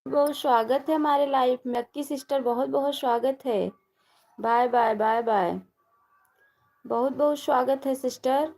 बहुत स्वागत है हमारे लाइफ में। लक्की सिस्टर, बहुत बहुत स्वागत है। Bye bye bye bye. बहुत बहुत स्वागत है सिस्टर।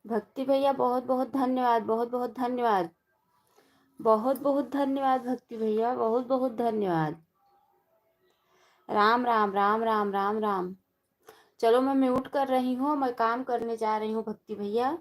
भक्ति भैया बहुत बहुत धन्यवाद, बहुत बहुत धन्यवाद, बहुत बहुत धन्यवाद भक्ति भैया, बहुत बहुत धन्यवाद। राम राम राम राम राम राम। चलो मैं म्यूट कर रही हूँ, मैं काम करने जा रही हूँ भक्ति भैया।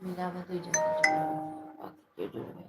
मिलावा दुई जन बाकी के जुड़वे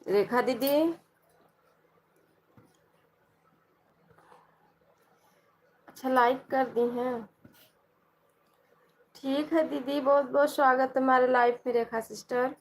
रेखा दीदी, अच्छा लाइक कर दी हैं। ठीक है दीदी, बहुत बहुत स्वागत हमारे लाइफ में रेखा सिस्टर।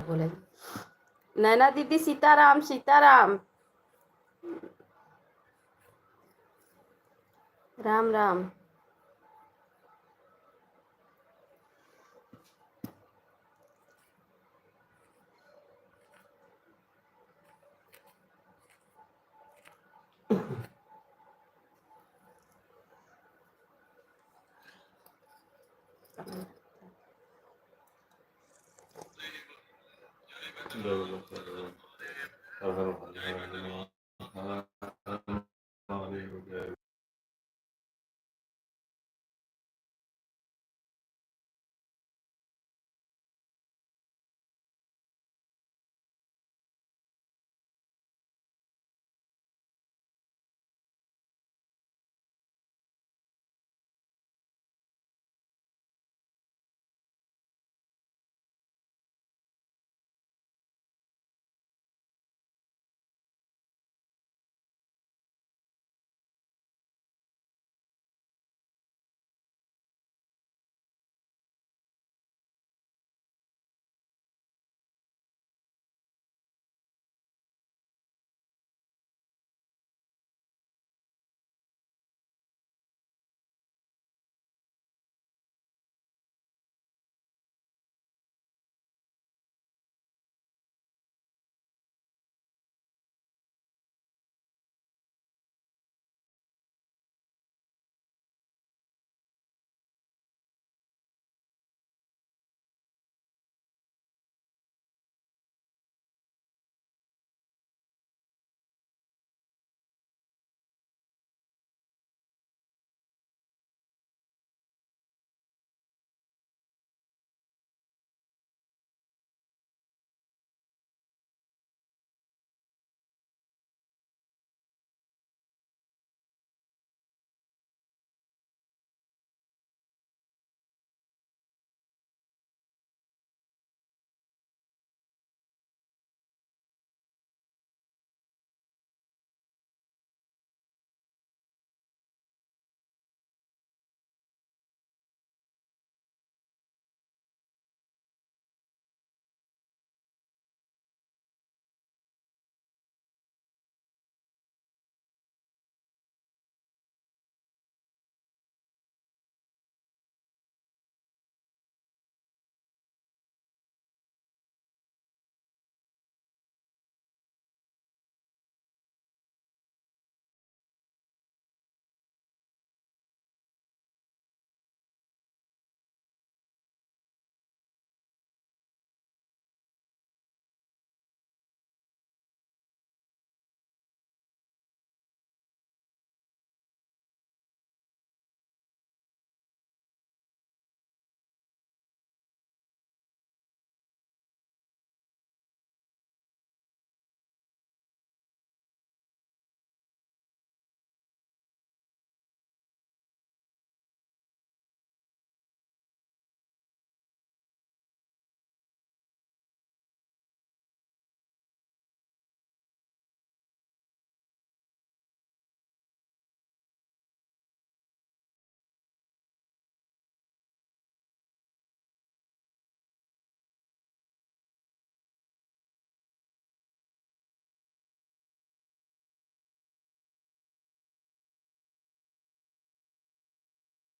बोले नैना दीदी, सीताराम सीताराम। राम राम।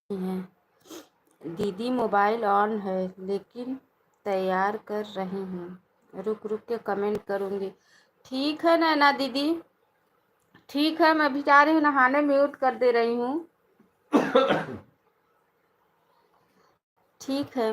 है दीदी, मोबाइल ऑन है लेकिन तैयार कर रही हूँ, रुक रुक के कमेंट करूँगी। ठीक है नैना दीदी, ठीक है, मैं भी जा रही हूँ नहाने, म्यूट कर दे रही हूँ। ठीक है।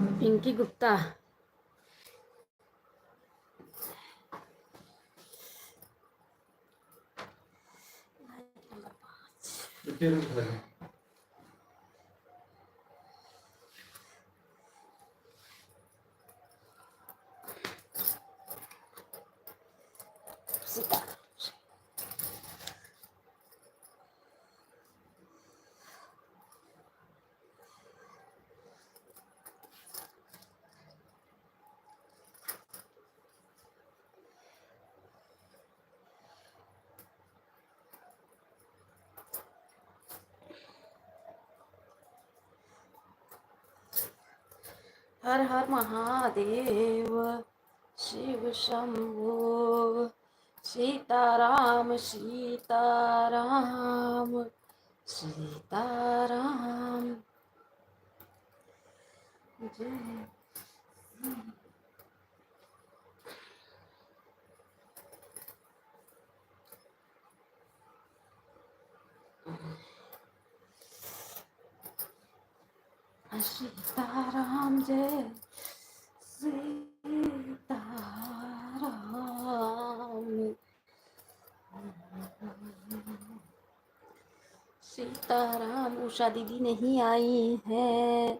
पिंकी गुप्ता। हर हर महादेव, शिव शंभो, सीताराम सीताराम सीताराम। जय सीताराम, जय सीताराम सीताराम। उषा दीदी नहीं आई है।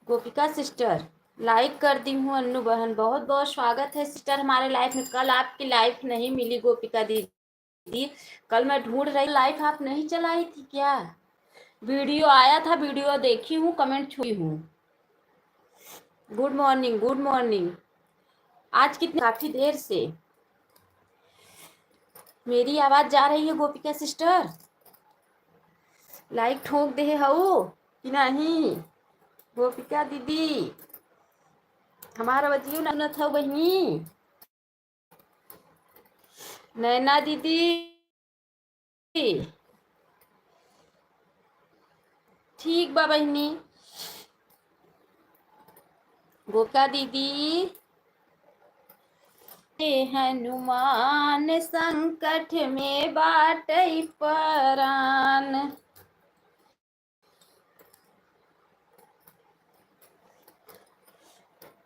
गोपिका सिस्टर लाइक कर दी हूँ। अन्नू बहन बहुत बहुत स्वागत है सिस्टर हमारे लाइफ में। कल आपकी लाइफ नहीं मिली गोपिका दीदी, कल मैं ढूंढ रही लाइफ, आप नहीं चलाई थी क्या? वीडियो आया था, वीडियो देखी हूँ, कमेंट छुई हूँ। Good morning, good morning. आज कितने काफी देर से मेरी आवाज जा रही है गोपिका सिस्टर? लाइक ठोक दे हऊ कि नहीं? गोपिका दीदी हमारा बतियो न था बहनी। नैना दीदी ठीक बा बहनी। गोपिका दीदी, हनुमान संकट में बाटई परान।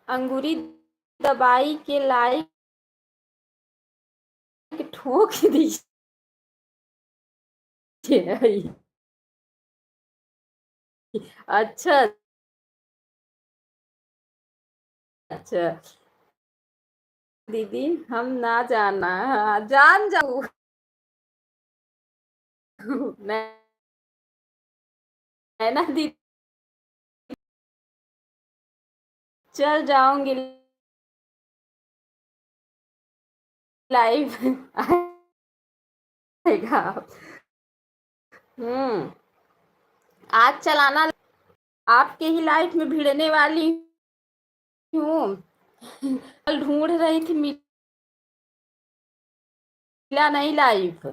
अंगूरी दबाई के लाइक ठोक दीजिए। अच्छा अच्छा दीदी, हम ना जाना, जान जाऊ नैना दीदी, चल जाऊंगी लाइव आएगा। आज चलाना, आपके ही लाइफ में भिड़ने वाली हूँ। कल ढूंढ रही थी, मिला नहीं लाइफ।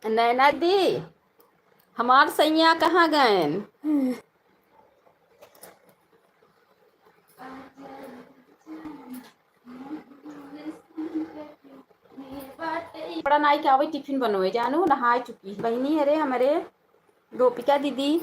नैना दी हमार सैया कहाँ गए? बड़ा नाई क्या वही टिफिन बनोए जानू, नहा चुकी बहनी अरे हमारे गोपिका दीदी।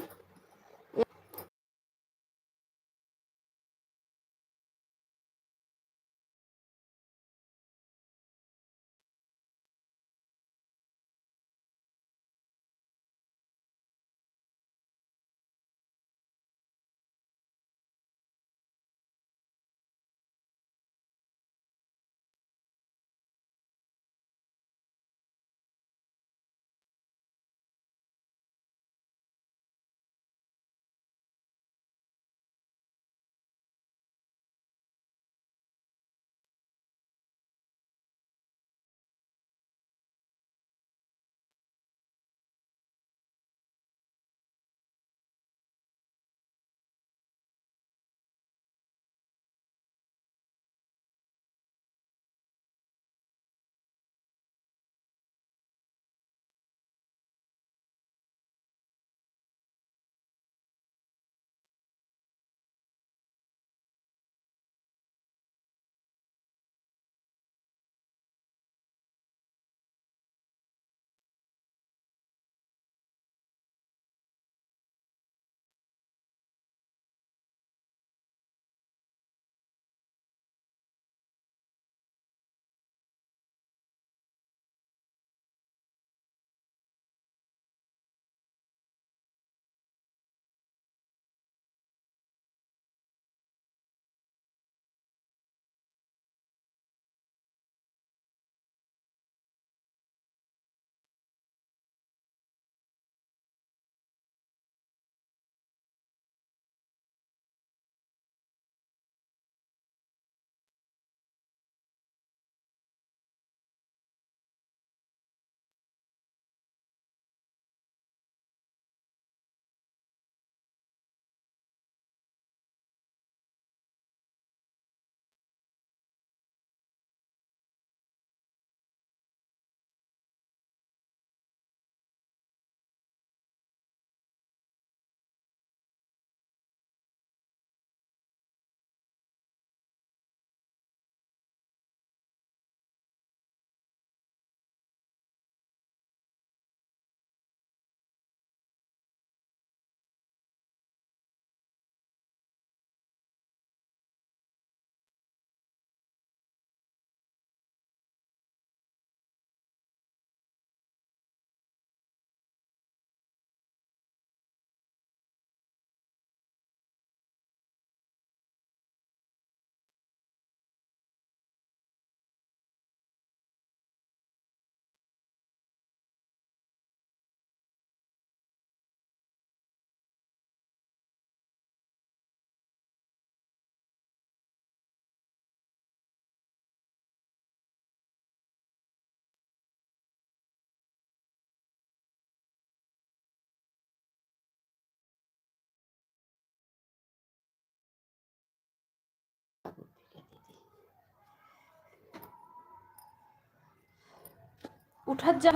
उठत जा।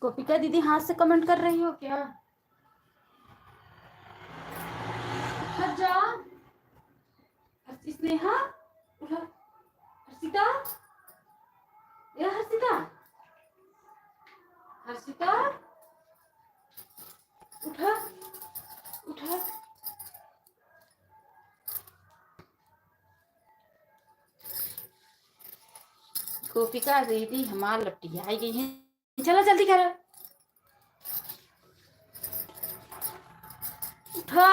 गोपिका दीदी हाथ से कमेंट कर रही हो क्या? उठत जा। स्नेहा उठा। हर्षिता, या हर्षिता, हर्षिता उठा, उठा। गोपिका दीदी हमार लपटी आई गई है। चलो जल्दी करो। उठा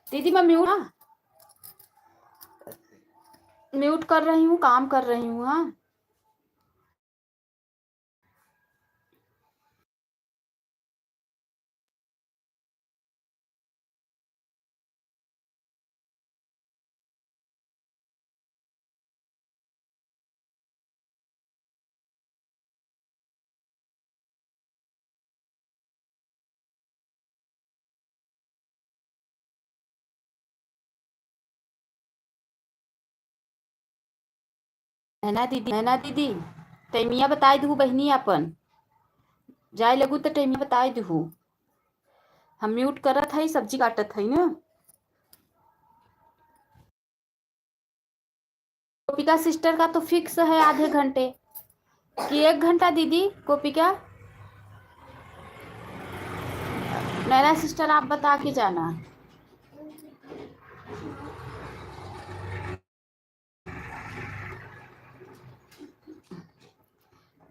दीदी, मैं म्यूट कर रही हूँ, काम कर रही हूँ। हाँ, नैना दीदी टैमिया बताई दू बहनी अपन जाए लगू तो टैमिया बताई दू। हम म्यूट करत हई, सब्जी काटत हई ना। गोपिका सिस्टर का तो फिक्स है आधे घंटे कि 1 घंटा दीदी। गोपिका नैना सिस्टर आप बता के जाना।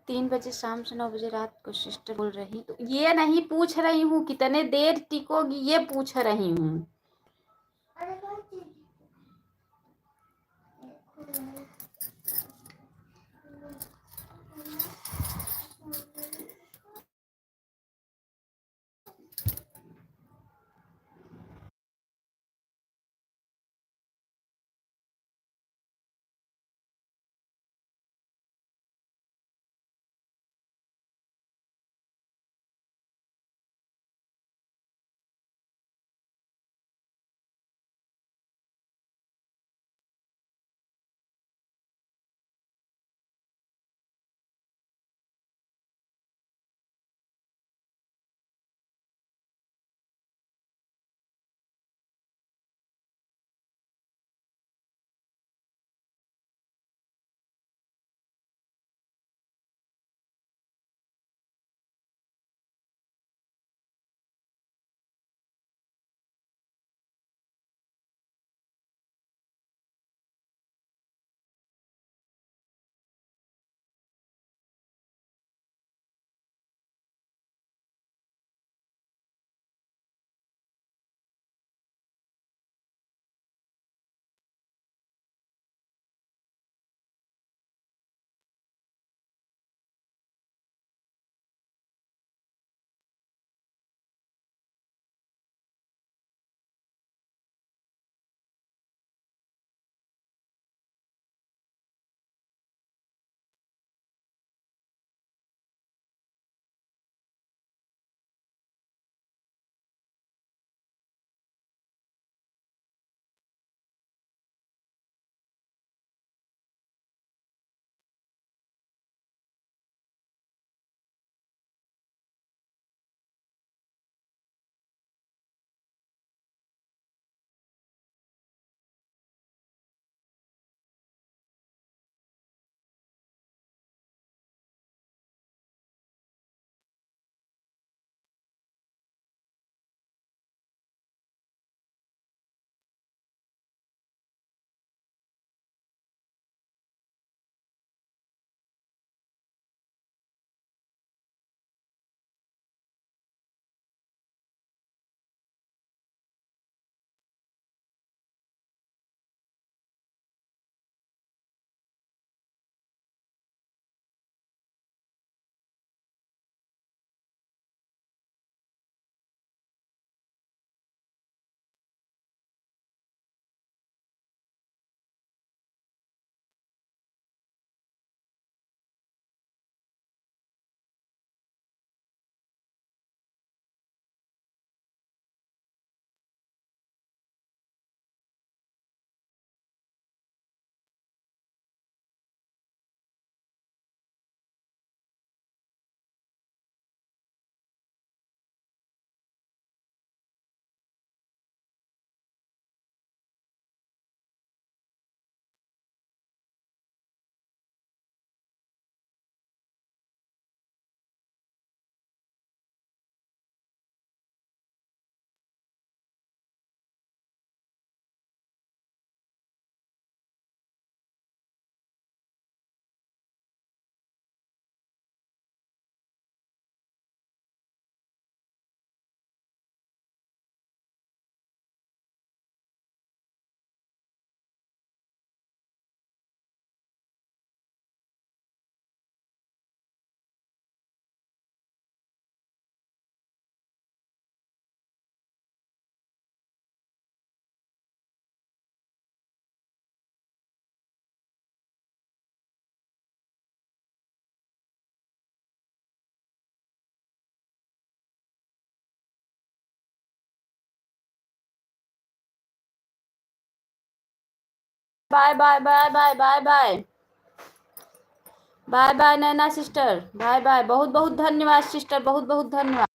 3 बजे शाम से 9 बजे रात को सिस्टर बोल रही, तो ये नहीं पूछ रही हूँ कितने देर टिकोगी, ये पूछ रही हूँ। Bye bye bye bye bye bye bye bye Naina sister, bye bye. बहुत बहुत धन्यवाद सिस्टर, बहुत बहुत धन्यवाद।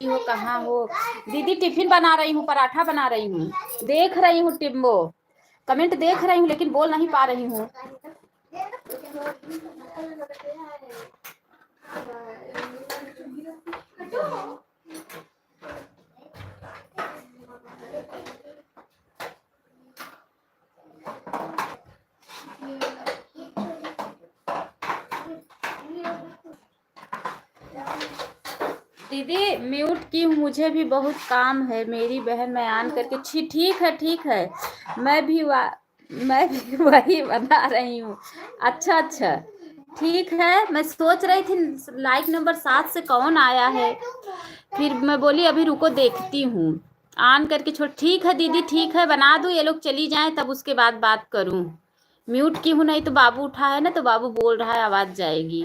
हो, कहाँ हो? दीदी टिफिन बना रही हूँ, पराठा बना रही हूँ। देख रही हूँ टिम्बो, कमेंट देख रही हूँ लेकिन बोल नहीं पा रही हूँ। दीदी म्यूट की हूँ, मुझे भी बहुत काम है। मेरी बहन मैं ऑन करके ठीक है, ठीक है। मैं भी वही बना रही हूँ। अच्छा अच्छा, ठीक है। मैं सोच रही थी लाइक नंबर 7 से कौन आया है, फिर मैं बोली अभी रुको देखती हूँ। ऑन करके छोड़। ठीक है दीदी, ठीक है, बना दूँ, ये लोग चली जाएं तब उसके बाद बात करूँ। म्यूट की हूँ, नहीं तो बाबू उठा है ना, तो बाबू बोल रहा है, आवाज जाएगी।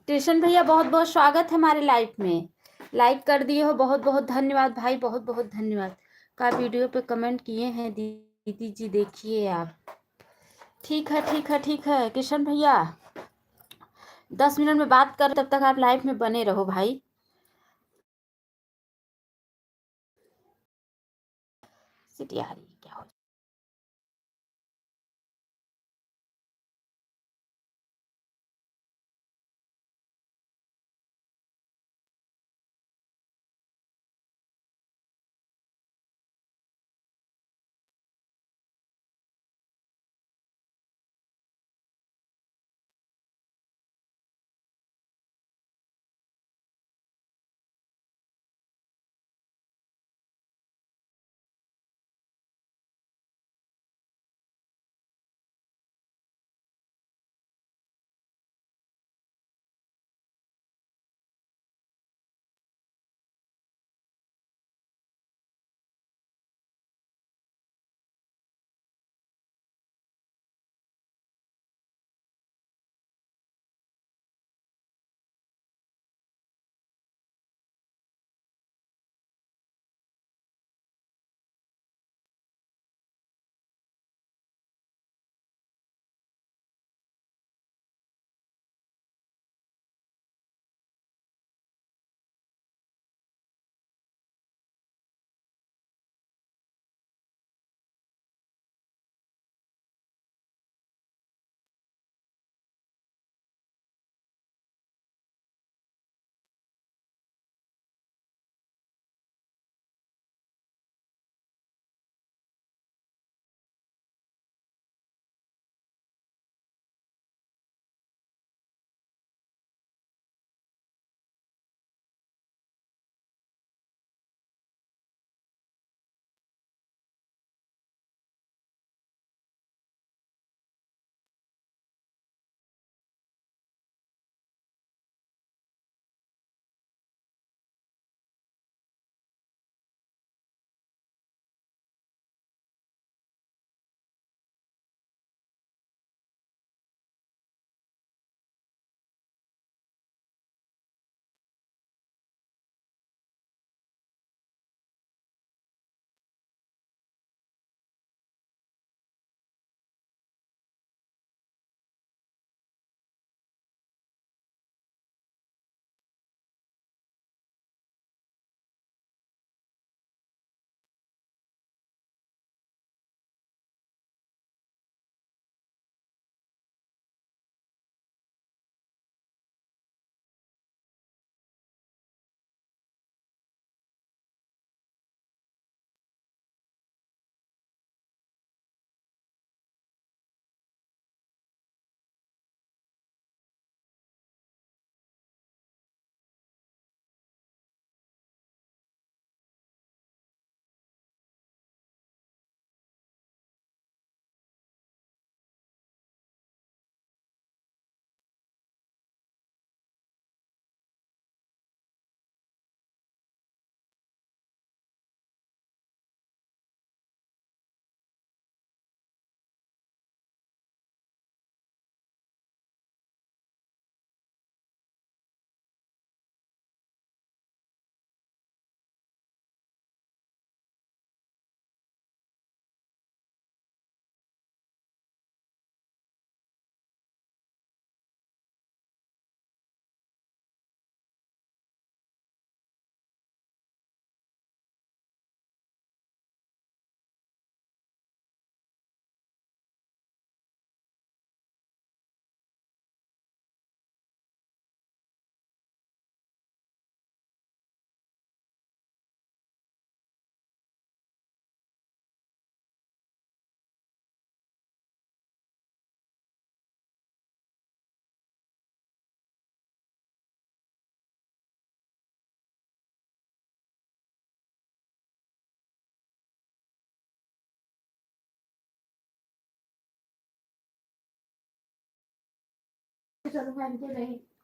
कृष्ण भैया बहुत बहुत स्वागत है हमारे लाइफ में। लाइक कर दिए हो, बहुत बहुत धन्यवाद भाई, बहुत बहुत धन्यवाद। का वीडियो पे कमेंट किए हैं दीदी जी, देखिए आप। ठीक है, ठीक है, ठीक है कृष्ण भैया, 10 मिनट में बात कर, तब तक आप लाइव में बने रहो भाई। सिटी आ रही है क्या हो?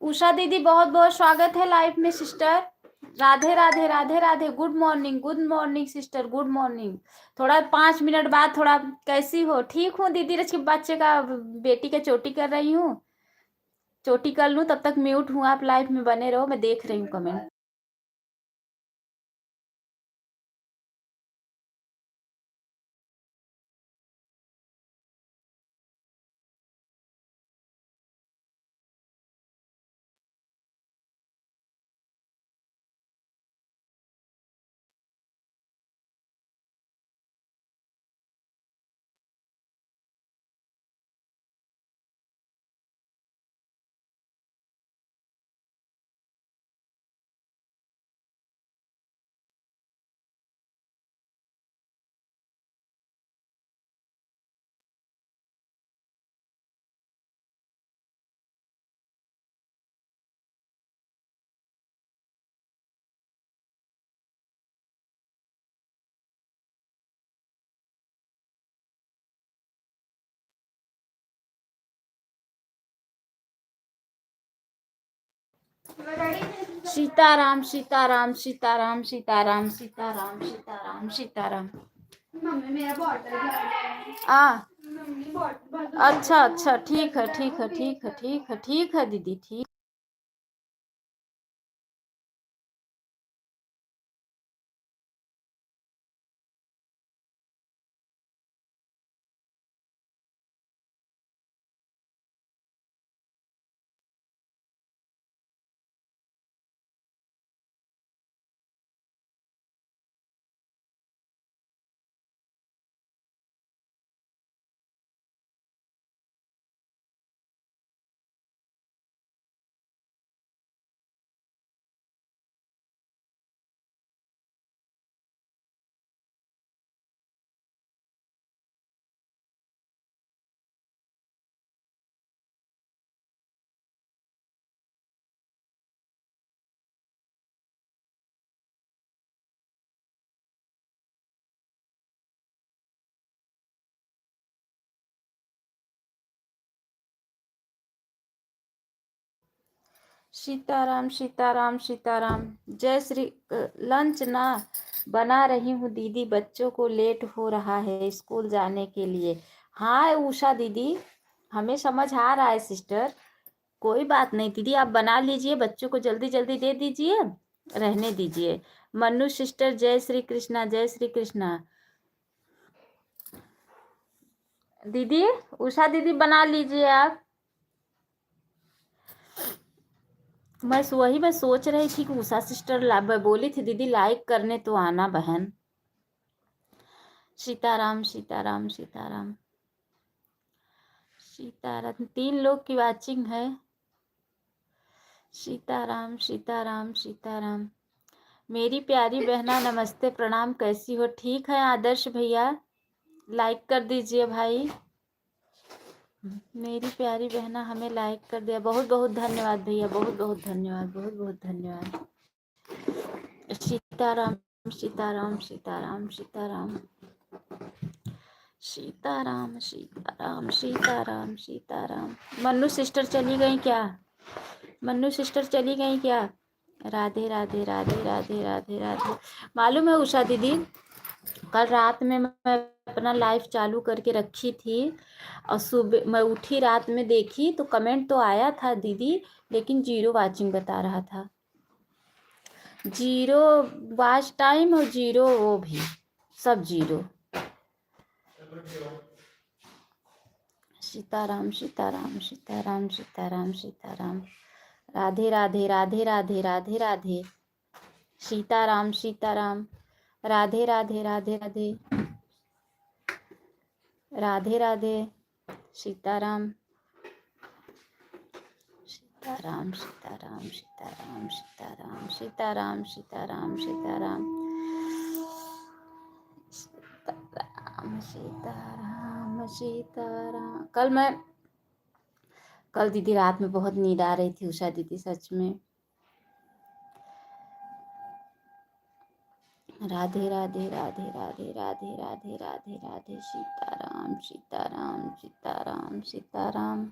उषा दीदी बहुत बहुत स्वागत है लाइव में sister. Radhe Radhe Radhe Radhe. Good morning sister, good morning. थोड़ा 5 मिनट बाद थोड़ा कैसी हो? ठीक हूँ दीदी, रच के बच्चे का बेटी का चोटी कर रही हूँ, चोटी कर लूँ तब तक म्यूट हूँ। आप लाइव में बने रहो, मैं देख रही हूँ कमेंट। सीताराम सीताराम सीताराम सीताराम सीताराम सीताराम सीताराम। मम्मी मेरा बॉटल अच्छा अच्छा, ठीक है ठीक है ठीक है ठीक है ठीक है दीदी, ठीक। सीताराम सीताराम सीताराम। जय श्री। लंच ना बना रही हूँ दीदी, बच्चों को लेट हो रहा है स्कूल जाने के लिए। हाँ उषा दीदी, हमें समझ आ रहा है सिस्टर, कोई बात नहीं दीदी, आप बना लीजिए, बच्चों को जल्दी जल्दी दे दीजिए, रहने दीजिए। मनु सिस्टर जय श्री कृष्णा, जय श्री कृष्णा। दीदी उषा दीदी बना लीजिए आप। मैं सोच रही थी कि उषा सिस्टर बोली थी दीदी लाइक करने तो आना बहन। सीताराम सीताराम सीताराम सीताराम। 3 लोग की वाचिंग है। सीताराम सीताराम सीताराम। मेरी प्यारी बहना नमस्ते प्रणाम, कैसी हो? ठीक है आदर्श भैया, लाइक कर दीजिए भाई। मेरी प्यारी बहना हमें लाइक कर दिया, बहुत बहुत धन्यवाद भैया, बहुत बहुत धन्यवाद, बहुत बहुत धन्यवाद। सीताराम सीताराम सीताराम सीताराम सीताराम सीताराम सीताराम सीताराम। मन्नू सिस्टर चली गई क्या? मन्नू सिस्टर चली गई क्या? राधे राधे राधे राधे राधे राधे। मालूम है उषा दीदी, कल रात में मैं अपना लाइव चालू करके रखी थी और सुबह मैं उठी रात में देखी तो कमेंट तो आया था दीदी, लेकिन 0 वाचिंग बता रहा था, 0 वॉच टाइम और 0 वो भी, सब 0। सीताराम सीताराम सीताराम सीताराम सीताराम। राधे राधे राधे राधे राधे राधे। सीताराम सीताराम। राधे राधे राधे राधे राधे राधे। सीताराम सीताराम सीताराम सीताराम सीताराम सीताराम सीताराम सीताराम सीताराम सीताराम सीताराम। कल दीदी रात में बहुत नींद आ रही थी उषा दीदी, सच में। राधे राधे राधे राधे राधे राधे राधे राधे। सीताराम सीताराम सीताराम सीताराम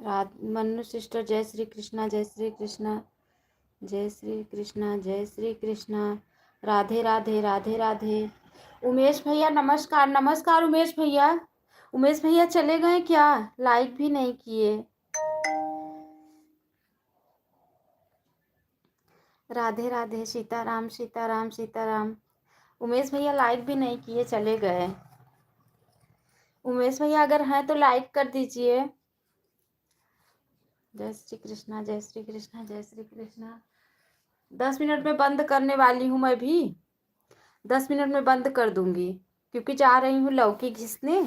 मन्नू सिस्टर जय श्री कृष्णा, जय श्री कृष्णा, जय श्री कृष्णा, जय श्री कृष्णा। राधे राधे, राधे राधे। उमेश भैया नमस्कार, नमस्कार उमेश भैया। उमेश भैया चले गए क्या? लाइक भी नहीं किए। राधे राधे, सीताराम सीताराम सीताराम। उमेश भैया लाइक भी नहीं किए, चले गए। उमेश भैया अगर हैं तो लाइक कर दीजिए। जय श्री कृष्णा, जय श्री कृष्णा, जय श्री कृष्णा। 10 मिनट में बंद करने वाली हूँ मैं भी। 10 मिनट में बंद कर दूंगी क्योंकि जा रही हूँ लौकी घिसने।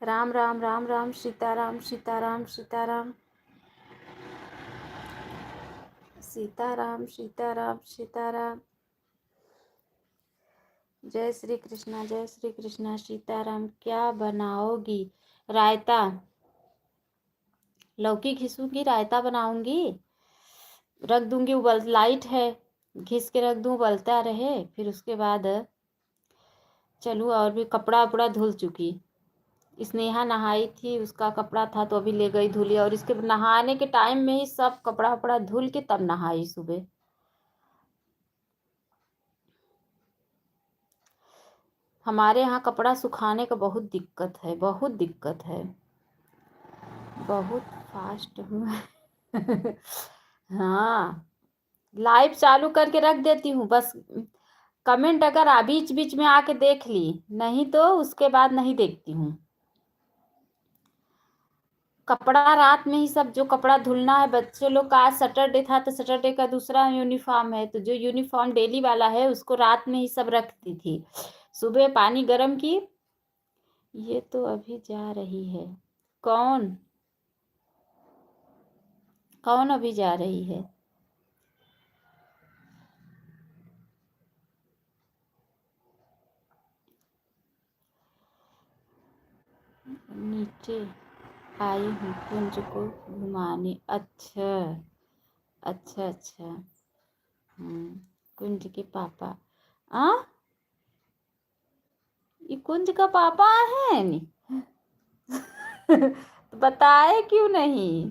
राम राम राम राम, सीताराम सीताराम सीताराम, सीताराम सीताराम सीताराम। जय श्री कृष्णा, जय श्री कृष्णा, सीताराम। क्या बनाओगी? रायता। लौकी घिसूंगी, रायता बनाऊंगी। रख दूंगी उबल, लाइट है, घिस के रख दूं उबलता रहे। फिर उसके बाद चलूँ। और भी कपड़ा उपड़ा धुल चुकी। स्नेहा नहाई थी, उसका कपड़ा था तो अभी ले गई धुली। और इसके नहाने के टाइम में ही सब कपड़ा उपड़ा धुल के तब नहाई सुबह। हमारे यहाँ कपड़ा सुखाने का बहुत दिक्कत है, बहुत दिक्कत है। बहुत फास्ट हूँ। हाँ, लाइव चालू करके रख देती हूँ बस। कमेंट अगर बीच बीच में आके देख ली, नहीं तो उसके बाद नहीं देखती हूँ। कपड़ा रात में ही सब जो कपड़ा धुलना है, बच्चे लोग का आज सैटरडे था तो सैटरडे का दूसरा यूनिफॉर्म है, तो जो यूनिफॉर्म डेली वाला है उसको रात में ही सब रखती थी। सुबह पानी गर्म की। ये तो अभी जा रही है। कौन कौन अभी जा रही है? नीचे आई हूँ कुंज को घुमाने। अच्छा अच्छा अच्छा। कुंज के पापा। आ ये कुंज का पापा है नी? तो बताए क्यों नहीं?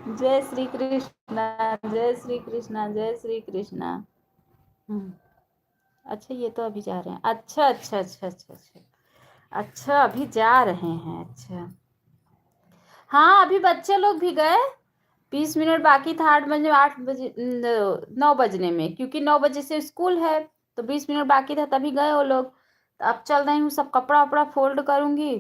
जय श्री कृष्णा, जय श्री कृष्णा, जय श्री कृष्णा। अच्छा, ये तो अभी जा रहे हैं। अच्छा अच्छा अच्छा अच्छा अच्छा। अच्छा अभी जा रहे हैं, अच्छा। हाँ, अभी बच्चे लोग भी गए। 20 मिनट बाकी था 8 बजे, 8 बजे 9 बजने में, क्योंकि 9 बजे से स्कूल है। तो 20 मिनट बाकी था तभी गए वो लोग। तो अब चल रही हूँ, सब कपड़ा वपड़ा फोल्ड करूंगी।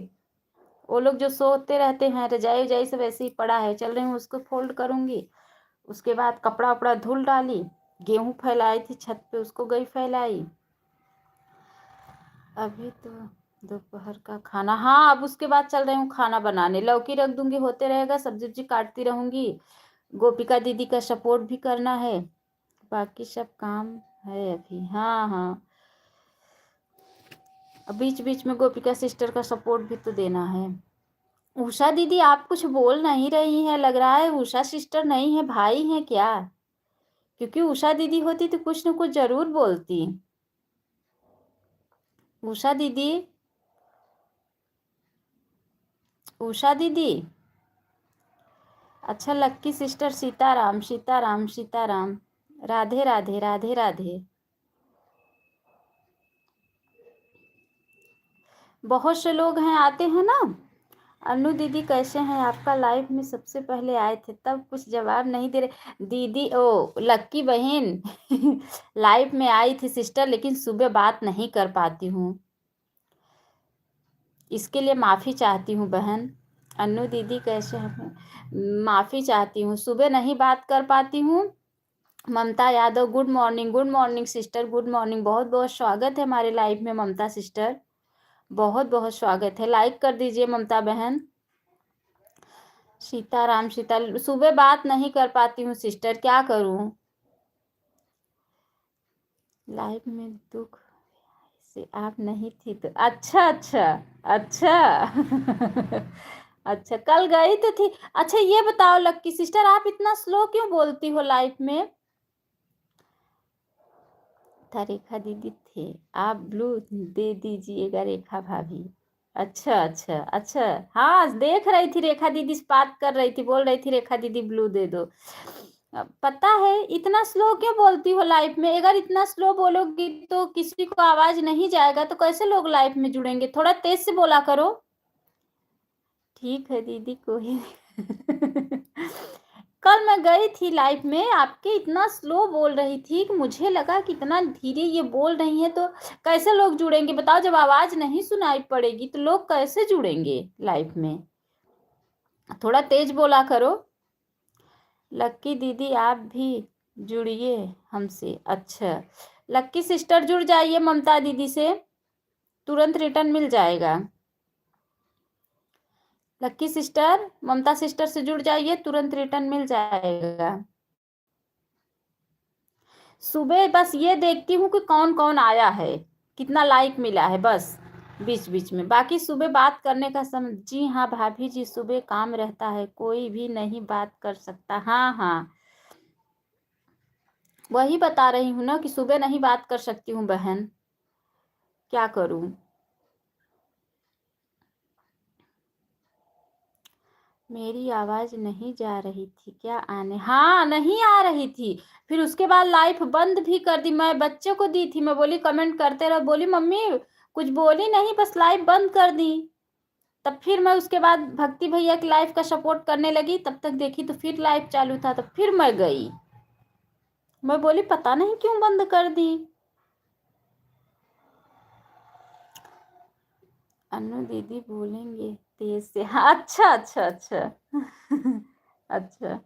वो लोग जो सोते रहते हैं, रजाई वजाई सब ऐसे ही पड़ा है, चल रही हूँ उसको फोल्ड करूंगी। उसके बाद कपड़ा वपड़ा धुल डाली। गेहूं फैलाई थी छत पे, उसको गई फैलाई। अभी तो दोपहर का खाना, हाँ अब उसके बाद चल रही हूँ खाना बनाने। लौकी रख दूंगी, होते रहेगा, सब्जी वब्जी काटती रहूंगी। गोपिका दीदी का सपोर्ट भी करना है। बाकी सब काम है अभी। हाँ हाँ, बीच बीच में गोपिका सिस्टर का सपोर्ट भी तो देना है। उषा दीदी आप कुछ बोल नहीं रही हैं, लग रहा है उषा सिस्टर नहीं है, भाई हैं क्या? क्योंकि उषा दीदी होती तो कुछ न कुछ जरूर बोलती। उषा दीदी, उषा दीदी। अच्छा, लक्की सिस्टर सीताराम सीताराम सीताराम। राधे राधे, राधे राधे। बहुत से लोग हैं, आते हैं ना। अनु दीदी कैसे हैं? आपका लाइफ में सबसे पहले आए थे तब कुछ जवाब नहीं दे रहे दीदी। ओ लक्की बहन। लाइफ में आई थी सिस्टर, लेकिन सुबह बात नहीं कर पाती हूँ, इसके लिए माफ़ी चाहती हूँ बहन। अनु दीदी कैसे हैं? माफ़ी चाहती हूँ, सुबह नहीं बात कर पाती हूँ। Mamta Yadav, good morning, good morning sister, good morning. बहुत बहुत स्वागत है हमारे लाइफ में ममता सिस्टर, बहुत बहुत स्वागत है। लाइक कर दीजिए ममता बहन। सीताराम सीता। सुबह बात नहीं कर पाती हूँ सिस्टर, क्या करूँ? लाइफ में दुख से आप नहीं थी तो। अच्छा अच्छा अच्छा। अच्छा, कल गई तो थी। अच्छा ये बताओ लक्की सिस्टर, आप इतना स्लो क्यों बोलती हो लाइफ में? था रेखा दीदी थे, आप ब्लू दे दीजिएगा रेखा भाभी। अच्छा अच्छा अच्छा। हाँ देख रही थी, रेखा दीदी से बात कर रही थी, बोल रही थी रेखा दीदी ब्लू दे दो। पता है इतना स्लो क्यों बोलती हो लाइफ में? अगर इतना स्लो बोलोगी तो किसी को आवाज नहीं जाएगा तो कैसे लोग लाइफ में जुड़ेंगे? थोड़ा तेज से बोला करो। ठीक है दीदी कोई कल मैं गई थी लाइफ में आपके, इतना स्लो बोल रही थी कि मुझे लगा कि इतना धीरे ये बोल रही है तो कैसे लोग जुड़ेंगे बताओ? जब आवाज नहीं सुनाई पड़ेगी तो लोग कैसे जुड़ेंगे लाइफ में? थोड़ा तेज बोला करो। लक्की दीदी आप भी जुड़िए हमसे। अच्छा, लक्की सिस्टर जुड़ जाइए ममता दीदी से, तुरंत रिटर्न मिल जाएगा। लक्की सिस्टर ममता सिस्टर से जुड़ जाइए, तुरंत रिटर्न मिल जाएगा। सुबह बस ये देखती हूँ कि कौन कौन आया है, कितना लाइक मिला है, बस बीच बीच में। बाकी सुबह बात करने का समय। जी हाँ भाभी जी, सुबह काम रहता है, कोई भी नहीं बात कर सकता। हाँ हाँ, वही बता रही हूँ ना कि सुबह नहीं बात कर सकती हूँ बहन, क्या करूँ? मेरी आवाज नहीं जा रही थी क्या आने? हाँ नहीं आ रही थी, फिर उसके बाद लाइफ बंद भी कर दी। मैं बच्चे को दी थी, मैं बोली कमेंट करते रहो, बोली मम्मी कुछ बोली नहीं, बस लाइव बंद कर दी। तब फिर मैं उसके बाद भक्ति भैया की लाइफ का सपोर्ट करने लगी, तब तक देखी तो फिर लाइव चालू था, तो फिर मैं गई। मैं बोली पता नहीं क्यों बंद कर दी। अनु दीदी बोलेंगे तेज से। हाँ अच्छा अच्छा अच्छा अच्छा।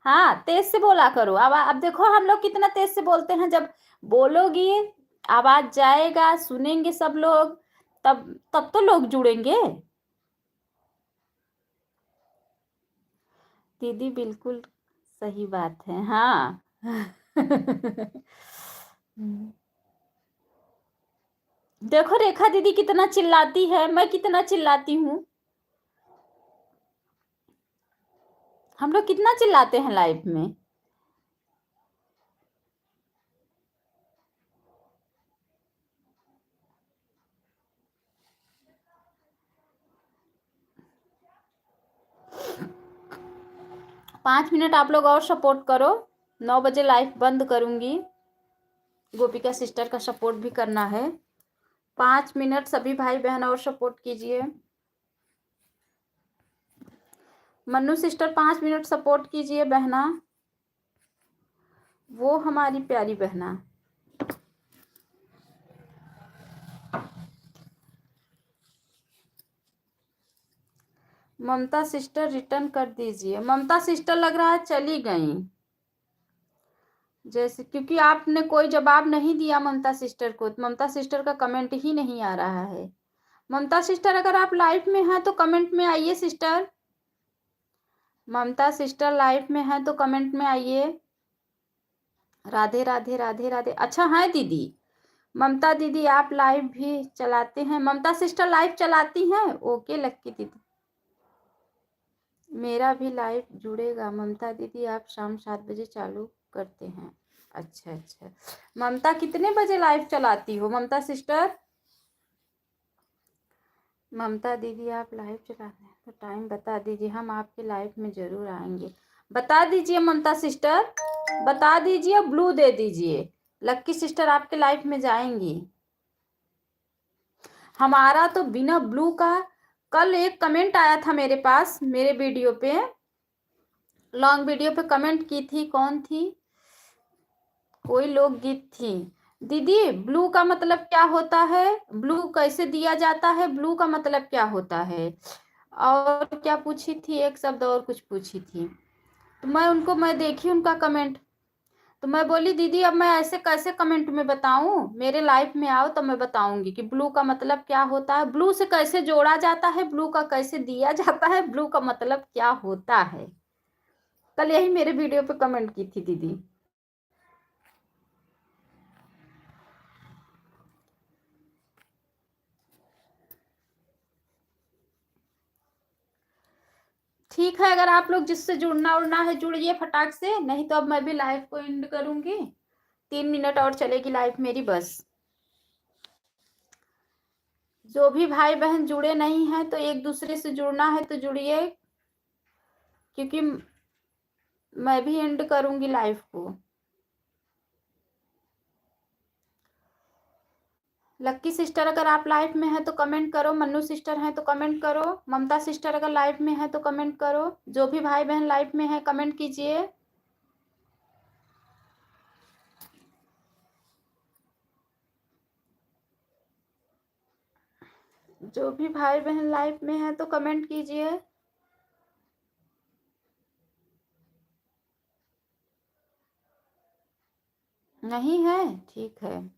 हाँ तेज से बोला करो। अब देखो हम लोग कितना तेज से बोलते हैं, जब बोलोगी आवाज जाएगा, सुनेंगे सब लोग, तब तब तो लोग जुड़ेंगे। दीदी बिल्कुल सही बात है। हाँ देखो रेखा दीदी कितना चिल्लाती है, मैं कितना चिल्लाती हूँ। हम लोग कितना चिल्लाते हैं लाइफ में। 5 मिनट आप लोग और सपोर्ट करो, 9 बजे लाइफ बंद करूंगी। गोपिका सिस्टर का सपोर्ट भी करना है। 5 मिनट सभी भाई बहन और सपोर्ट कीजिए। मन्नू सिस्टर 5 मिनट सपोर्ट कीजिए बहना, वो हमारी प्यारी बहना। ममता सिस्टर रिटर्न कर दीजिए। ममता सिस्टर लग रहा है चली गई, जैसे क्योंकि आपने कोई जवाब नहीं दिया ममता सिस्टर को, ममता सिस्टर का कमेंट ही नहीं आ रहा है। ममता सिस्टर अगर आप लाइफ में हैं तो कमेंट में आइए सिस्टर। ममता सिस्टर लाइफ में हैं तो कमेंट में आइए। राधे राधे राधे राधे। अच्छा है दीदी, ममता दीदी आप लाइव भी चलाते हैं? ममता सिस्टर लाइव चलाती हैं? ओके लक्की दीदी, मेरा भी लाइव जुड़ेगा। ममता दीदी आप शाम 7 बजे चालू करते हैं? अच्छा अच्छा। ममता कितने बजे लाइव चलाती हो ममता सिस्टर? ममता दीदी आप लाइव चलाते हैं तो टाइम बता दीजिए, हम आपके लाइव में ज़रूर आएंगे। बता दीजिए ममता सिस्टर, बता दीजिए, ब्लू दे दीजिए। लक्की सिस्टर आपके लाइफ में जाएंगी। हमारा तो बिना ब्लू का, कल एक कमेंट आया था मेरे पास, मेरे वीडियो पे, लॉन्ग वीडियो पे कमेंट की थी, कौन थी, कोई लोकगीत थी। दीदी ब्लू का मतलब क्या होता है, ब्लू कैसे दिया जाता है, ब्लू का मतलब क्या होता है, और क्या पूछी थी, एक शब्द और कुछ पूछी थी। तो मैं देखी उनका कमेंट, तो मैं बोली दीदी अब मैं ऐसे कैसे कमेंट में बताऊं, मेरे लाइफ में आओ तो मैं बताऊंगी कि ब्लू का मतलब क्या होता है, ब्लू से कैसे जोड़ा जाता है, ब्लू का कैसे दिया जाता है, ब्लू का मतलब क्या होता है। कल यही मेरे वीडियो पे कमेंट की थी दीदी। ठीक है, अगर आप लोग जिससे जुड़ना उड़ना है जुड़िए फटाक से, नहीं तो अब मैं भी लाइव को एंड करूंगी। 3 मिनट और चलेगी लाइव मेरी बस। जो भी भाई बहन जुड़े नहीं हैं तो एक दूसरे से जुड़ना है तो जुड़िए, क्योंकि मैं भी एंड करूंगी लाइफ को। लक्की सिस्टर अगर आप लाइफ में हैं तो कमेंट करो, मन्नू सिस्टर हैं तो कमेंट करो, ममता सिस्टर अगर लाइफ में है तो कमेंट करो, जो भी भाई बहन लाइफ में है कमेंट कीजिए। जो भी भाई बहन लाइफ में है तो कमेंट कीजिए। नहीं है, ठीक है।